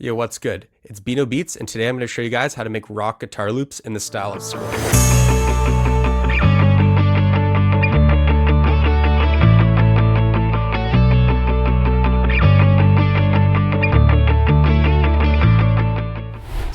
Yo, what's good? It's Bino Beats, and today I'm going to show you guys how to make rock guitar loops in the style of SCOREY.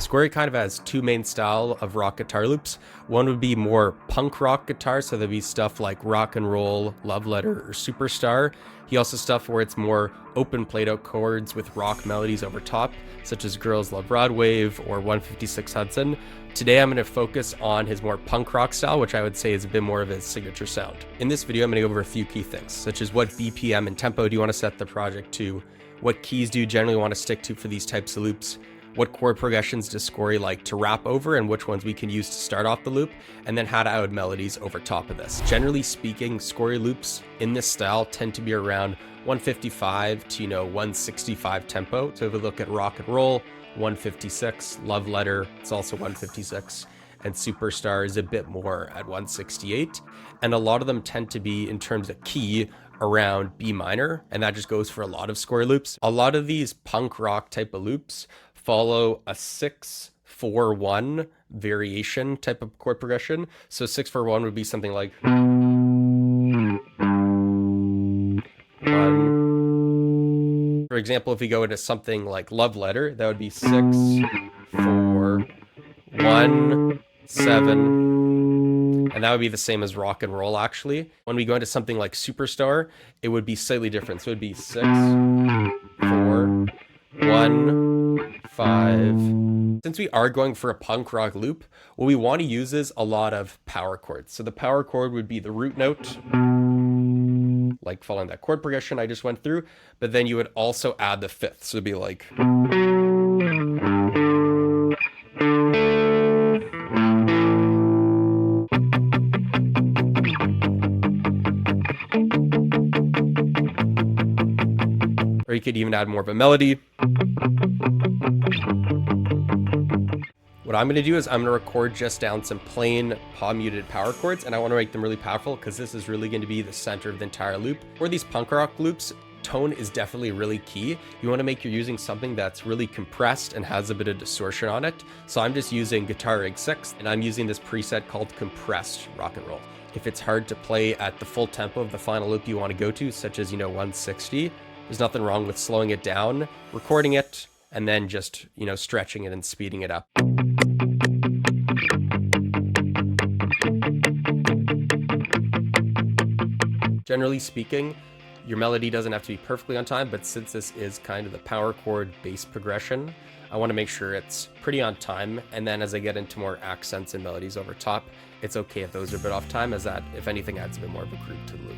SCOREY kind of has two main style of rock guitar loops. One would be more punk rock guitar, so there'd be stuff like Rock and Roll, Love Letter, or Superstar. He also has stuff where it's more open played out chords with rock melodies over top, such as Girls Love Rod Wave or 156 Hudson. Today I'm going to focus on his more punk rock style, which I would say is a bit more of his signature sound. In this video I'm going to go over a few key things, such as what BPM and tempo do you want to set the project to, what keys do you generally want to stick to for these types of loops, what chord progressions does SCOREY like to rap over and which ones we can use to start off the loop, and then how to add melodies over top of this. Generally speaking, SCOREY loops in this style tend to be around 155 to 165 tempo. So if we look at Rock and Roll, 156, Love Letter, it's also 156, and Superstar is a bit more at 168. And a lot of them tend to be, in terms of key, around B minor, and that just goes for a lot of SCOREY loops. A lot of these punk rock type of loops follow a 6-4-1 variation type of chord progression. So 6-4-1 would be something like 1. For example, if we go into something like Love Letter, that would be 6-4-1-7. And that would be the same as Rock and Roll, actually. When we go into something like Superstar, it would be slightly different. So it would be 6-4-1-5. Since we are going for a punk rock loop, what we want to use is a lot of power chords. So the power chord would be the root note, like following that chord progression I just went through, but then you would also add the fifth. So it'd be like... Or you could even add more of a melody. What I'm going to do is I'm going to record just down some plain palm muted power chords, and I want to make them really powerful because this is really going to be the center of the entire loop. For these punk rock loops, tone is definitely really key. You want to make you're using something that's really compressed and has a bit of distortion on it. So I'm just using Guitar Rig 6, and I'm using this preset called Compressed Rock and Roll. If it's hard to play at the full tempo of the final loop you want to go to, such as 160, there's nothing wrong with slowing it down, recording it, and then just stretching it and speeding it up. Generally speaking, your melody doesn't have to be perfectly on time, but since this is kind of the power chord bass progression, I want to make sure it's pretty on time. And then as I get into more accents and melodies over top, it's okay if those are a bit off time, as that, if anything, adds a bit more of a groove to the loop.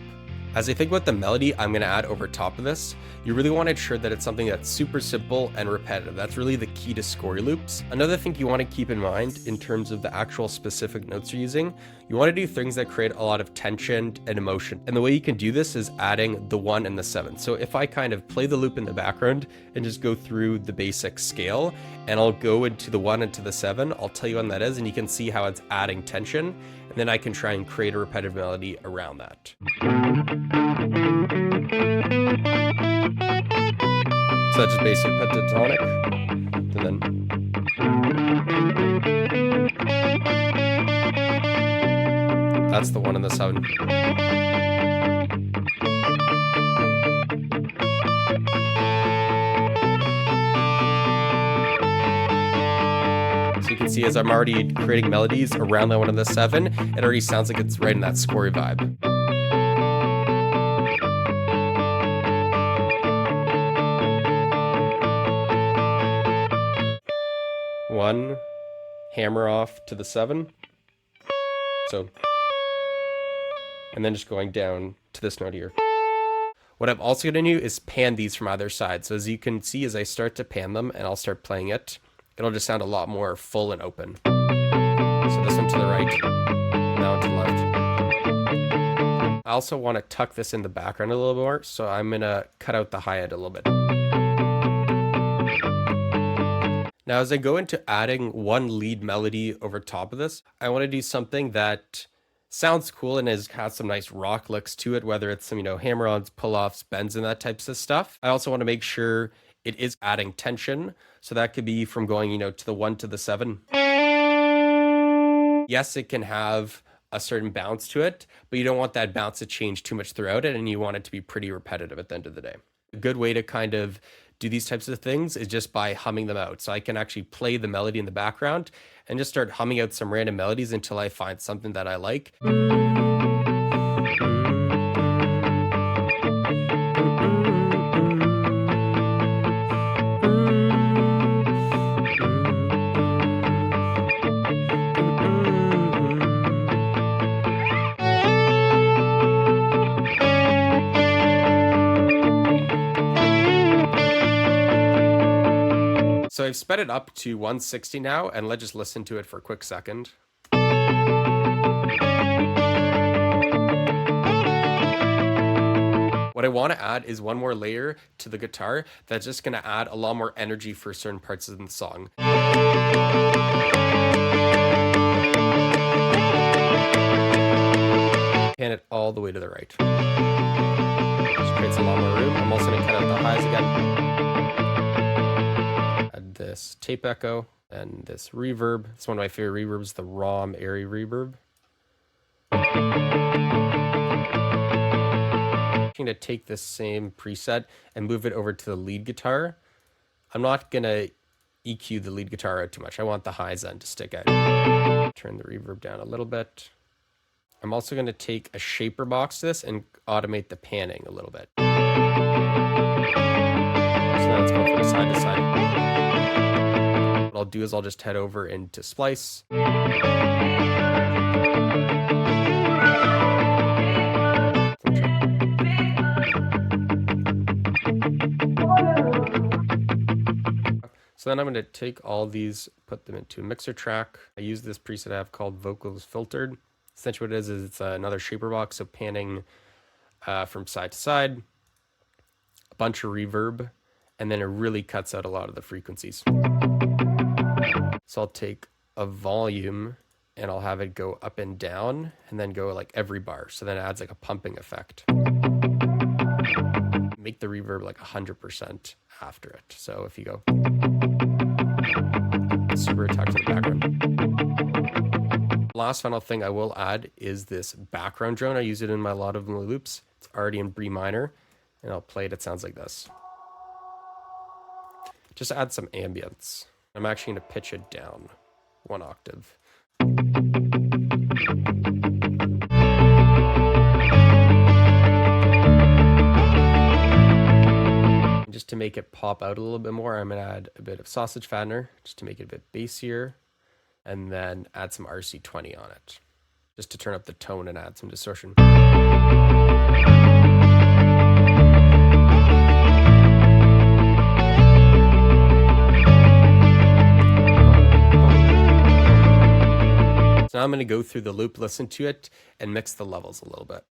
As I think about the melody I'm going to add over top of this, you really want to ensure that it's something that's super simple and repetitive. That's really the key to SCOREY loops. Another thing you want to keep in mind in terms of the actual specific notes you're using, you want to do things that create a lot of tension and emotion. And the way you can do this is adding the 1 and the 7. So if I kind of play the loop in the background and just go through the basic scale, and I'll go into the 1 and to the 7, I'll tell you when that is, and you can see how it's adding tension. And then I can try and create a repetitive melody around that. So that's just basic pentatonic, and then that's the 1 and the 7. So you can see as I'm already creating melodies around that 1 and the 7, it already sounds like it's right in that SCOREY vibe. One, hammer off to the 7. So, and then just going down to this note here. What I'm also going to do is pan these from either side. So as you can see, as I start to pan them and I'll start playing it, it'll just sound a lot more full and open. So this one to the right, now to the left. I also want to tuck this in the background a little more, so I'm going to cut out the hi-hat a little bit. Now, as I go into adding one lead melody over top of this, I want to do something that sounds cool and has some nice rock licks to it, whether it's some, hammer-ons, pull-offs, bends, and that types of stuff. I also want to make sure it is adding tension. So that could be from going, to the 1 to the 7. Yes, it can have a certain bounce to it, but you don't want that bounce to change too much throughout it, and you want it to be pretty repetitive at the end of the day. A good way to kind of do these types of things is just by humming them out. So I can actually play the melody in the background and just start humming out some random melodies until I find something that I like. So I've sped it up to 160 now, and let's just listen to it for a quick second. What I want to add is one more layer to the guitar that's just going to add a lot more energy for certain parts of the song. Pan it all the way to the right. Just creates a lot more room. I'm also going to cut out the highs again. Add this tape echo and this reverb. It's one of my favorite reverbs, the ROM Airy reverb. I'm going to take this same preset and move it over to the lead guitar. I'm not going to EQ the lead guitar out too much. I want the highs end to stick out. Turn the reverb down a little bit. I'm also going to take a shaper box to this and automate the panning a little bit. So now let's go from side to side. What I'll do is I'll just head over into Splice. So then I'm going to take all these, put them into a mixer track. I use this preset I have called Vocals Filtered. Essentially what it is it's another shaper box, so panning from side to side, a bunch of reverb, and then it really cuts out a lot of the frequencies. So I'll take a volume and I'll have it go up and down and then go like every bar. So then it adds like a pumping effect. Make the reverb like 100% after it. So if you go super attack to the background. Last final thing I will add is this background drone. I use it in a lot of my loops. It's already in B minor and I'll play it. It sounds like this. Just add some ambience. I'm actually going to pitch it down 1 octave. And just to make it pop out a little bit more, I'm going to add a bit of sausage fattener just to make it a bit bassier, and then add some RC20 on it just to turn up the tone and add some distortion. So now I'm going to go through the loop, listen to it, and mix the levels a little bit.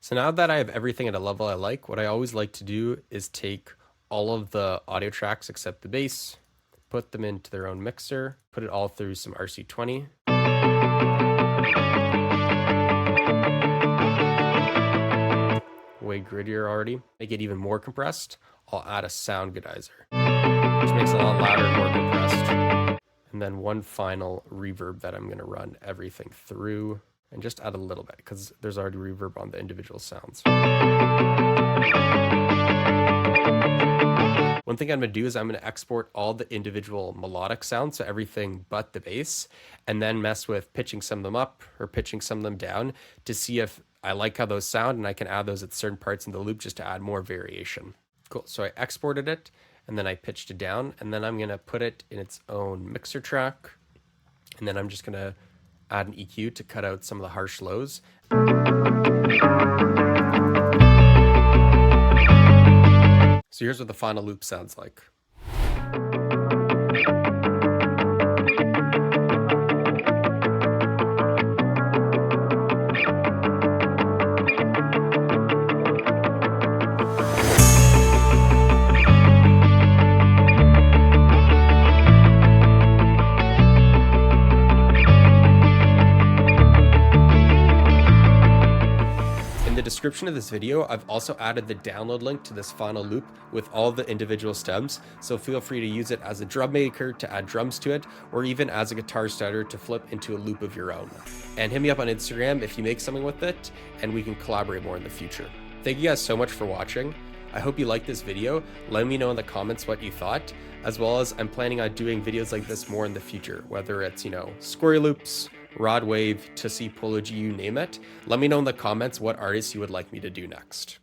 So now that I have everything at a level I like, what I always like to do is take all of the audio tracks except the bass, put them into their own mixer, put it all through some RC20. Way grittier already. Make it even more compressed. I'll add a sound goodizer, which makes it a lot louder and more compressed. And then one final reverb that I'm gonna run everything through and just add a little bit because there's already reverb on the individual sounds. One thing I'm going to do is I'm going to export all the individual melodic sounds, so everything but the bass, and then mess with pitching some of them up or pitching some of them down to see if I like how those sound, and I can add those at certain parts in the loop just to add more variation. Cool, so I exported it, and then I pitched it down, and then I'm going to put it in its own mixer track, and then I'm just going to add an EQ to cut out some of the harsh lows. So here's what the final loop sounds like. description of this video, I've also added the download link to this final loop with all the individual stems, so feel free to use it as a drum maker to add drums to it, or even as a guitar starter to flip into a loop of your own. And hit me up on Instagram if you make something with it, and we can collaborate more in the future. Thank you guys so much for watching. I hope you liked this video. Let me know in the comments what you thought, as well as I'm planning on doing videos like this more in the future, whether it's, SCOREY loops, Rod Wave, Tussie, Polo G, you name it. Let me know in the comments what artists you would like me to do next.